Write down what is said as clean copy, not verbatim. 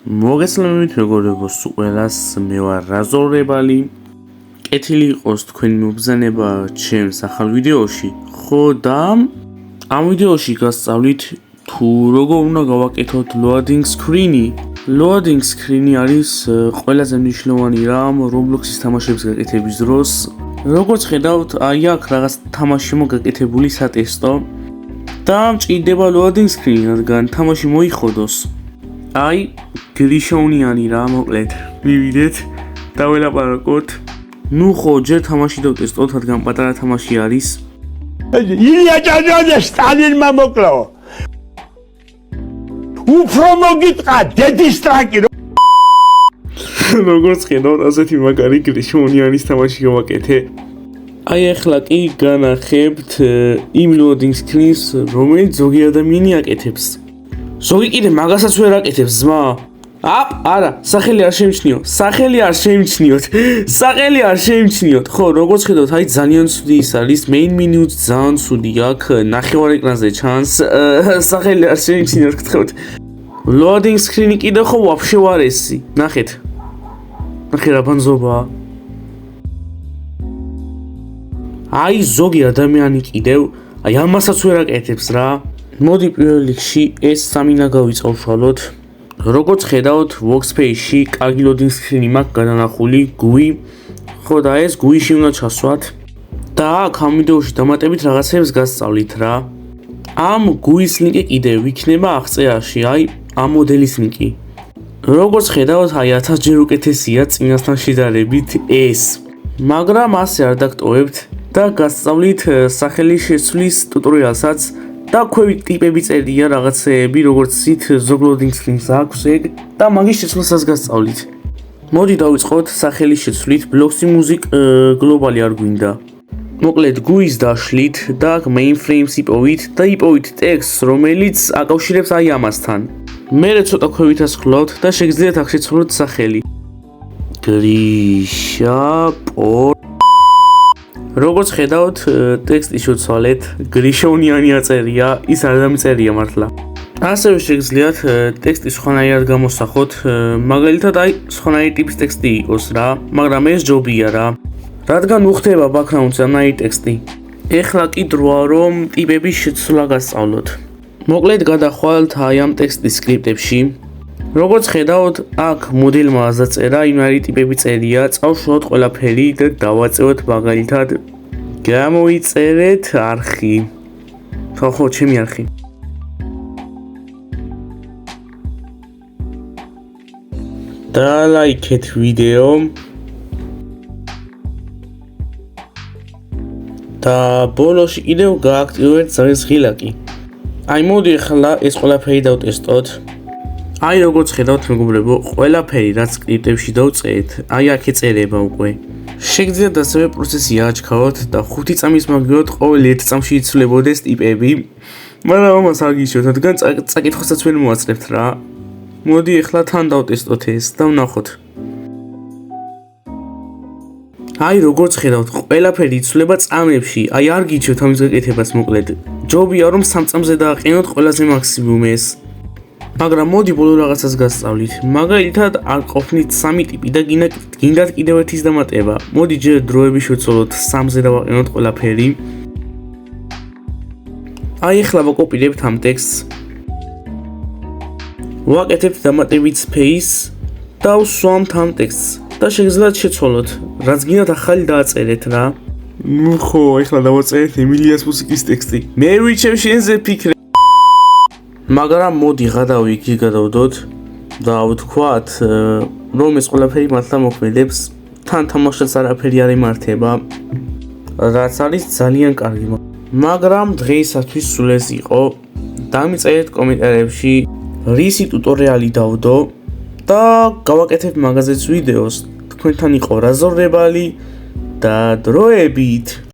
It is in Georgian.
მოგესალმებით მეგობრებო, ყველას მე ვარ რაზორებალი. კეთილი იყოს თქვენი მობრძანება ჩემს ახალ ვიდეოში. ხო და ამ ვიდეოში გასწავლით თუ როგორ უნდა გავაკეთოთ loading screen-ი. Loading screen-ი არის ყველაზე მნიშვნელოვანი რამ Roblox-ის თამაშების გაკეთების დროს. როგორც ხედავთ, აი აქ რაღაც თამაში მოგაკეთებული სატესტო და მჭირდება loading screen-ი, რადგან თამაში მოიხოდოს. აი, გრიშოვნიანი რა, მოკლედ. მივიდეთ, დაველაპარაკოთ. ნუ ხო, ჯერ თამაში დავტესტოთ, რადგან პატარა თამაში არის. ილია ჭაჭაჭა სტალინმა მოკლაო. უფრო მოგიტყა დედის ტრაკი. როგორც ხედავთ, ასეთი მაგარი გრიშოვნიანის თამაში გავაკეთე. აი ახლა კი განახებთ იმ loading screen-ს, რომელიც ზოგი ადამიანი აკეთებს. ზოგი კიდე მაგასაც ვერ აკეთებს, ზმა. არა, სახელი არ შემჩნიო. სახელი არ შემჩნიოთ. ხო, როგორც ხედავთ, აი ძალიან ცუდი ის არის, main menu-ც ძალიან ცუდი აქ, ნახევარ ეკრანზე ჩანს. სახელი არ შემჩნიოთ, გთხოვთ. loading screen-ი კიდე ხო ვაფშე ვარ ესი. ნახეთ. ნახე რა ბანზობაა. აი ზოგი ადამიანი კიდევ, აი ამასაც ვერ აკეთებს რა. მოდი პირველ რიგში ეს სამი უნდა გავიწავშალოთ. როგორც ხედავთ, workspace-ში კარგი loading screen-ი მაქვს გადანახული GUI. ხო და ეს GUI-ში უნდა ჩასვათ. და აქ ამ ვიდეოში დამატებით რაღაცებს გასწავლით რა. ამ GUI-ის ლინკი კიდევ იქნება აღწერაში, აი ამ მოდელის ლინკი. როგორც ხედავთ, აი 1000 ჯერ უკეთესია წინასთან შედარებით ეს. მაგრამ ასე არ დაგტოვებთ და გასწავლით სახელი შეცვლის ტუტორიალსაც. და ქვევით ტიპები წერია რაღაცეები, როგორც იცით, ზოგ loading screen-ს აქვს ეგ და მაგის შეცვლასაც გასწავლით. მოდი დავიწყოთ სახელი შეცვლით, Bloxy Music globally არ გვინდა. მოკლედ GUI-ს დაშლით და აქ mainframes იპოვით და იპოვით ტექსტს, რომელიც აკავშირებს აი ამასთან. მერე ცოტა ქვევით ასხვლავთ და შეგიძლიათ აქ შეცვლოთ სახელი. გრიშა როგორც ხედავთ, ტექსტი შევცვალეთ, გრიშოვნიანი აწერია, ის არ დამიწერია მართლა. ასევე შეგიძლიათ ტექსტი სხვანაირად გამოსახოთ, მაგალითად აი სხვანაირი ტიპის ტექსტი იყოს რა, მაგრამ ეს ჯობია რა. რადგან უხდება background-ზე ამნაირი ტექსტი. ეხლა კი დროა რომ ტიპების შეცვლა გასწავლოთ. მოკლედ გადახვალთ აი ამ ტექსტის სკრიპტებში. როგორც ხედავთ, აქ მოდელმა აზაწერა იმარი ტიპები წერია, წავშალოთ ყველაფერი და დავაწევოთ მაგალითად გამოიწერეთ არხი. ხო, ჩემი არხი. დალაიქეთ ვიდეო. და ბოლოში კიდევ გააქტივებთ ზარის ღილაკი. აი მოდი ახლა ეს ყველაფერი დავტესტოთ. აი როგორც ხედავთ მეგობრებო, ყველაფერი რაც სკრიპტებში დავწერეთ, აი აქ ეწერება უკვე. შეგიძლიათ ასევე პროცესი აჩქაროთ და 5 წამის მაგივრად ყოველ 1 წამში იცვლებოდეს ტიპები. მაგრამ ამას არ გიშოთ, რადგან წაკითხვასაც ვერ მოაწყებთ რა. მოდი ახლა თან დავტესტოთ ეს და ვნახოთ. აი როგორც ხედავთ, ყველაფერი იცვლება წამებში. აი არ გიჩვენთ ამის გაკეთებას მოკლედ. ჯობია რომ 3 წამზე დააყენოთ ყველაზე მაქსიმუმ ეს. მაგრამ მოდი ბოლო რაღაცას გასწავლით. მაგალითად არ ყოფნით 3 ტიპი და გინდათ კიდევ ერთის დამატება. მოდი ჯერ დროები შევცვალოთ 3-ზე დავაყენოთ ყველაფერი. აი ახლა ვაკოპირებთ ამ ტექსტს. ვაკეთებთ დამატებით space და ვსვამთ ამ ტექსტს და შეგიძლიათ შეცვალოთ, რაც გინდათ ახალი დააწერეთ რა. ნუ ხო, ახლა დავაწერეთ ემილიას მუსიკის ტექსტი. მე ვიჩევ შენზე ფიქრე. მაგრამ მოდი გადავდოთ და ვთქვათ, რომ ეს ყველაფერი მართლა მოქმედებს, თან თამაშსაც არაფერი არ იმართება, რაც არის ძალიან კარგი. მაგრამ დღეისათვის სულ ეს იყო. დამიწერეთ კომენტარებში, რისი ტუტორიალი დავდო და გავაკეთებ მაგაზეც ვიდეოს. თქვენთან იყო რაზორებალი და დროებით.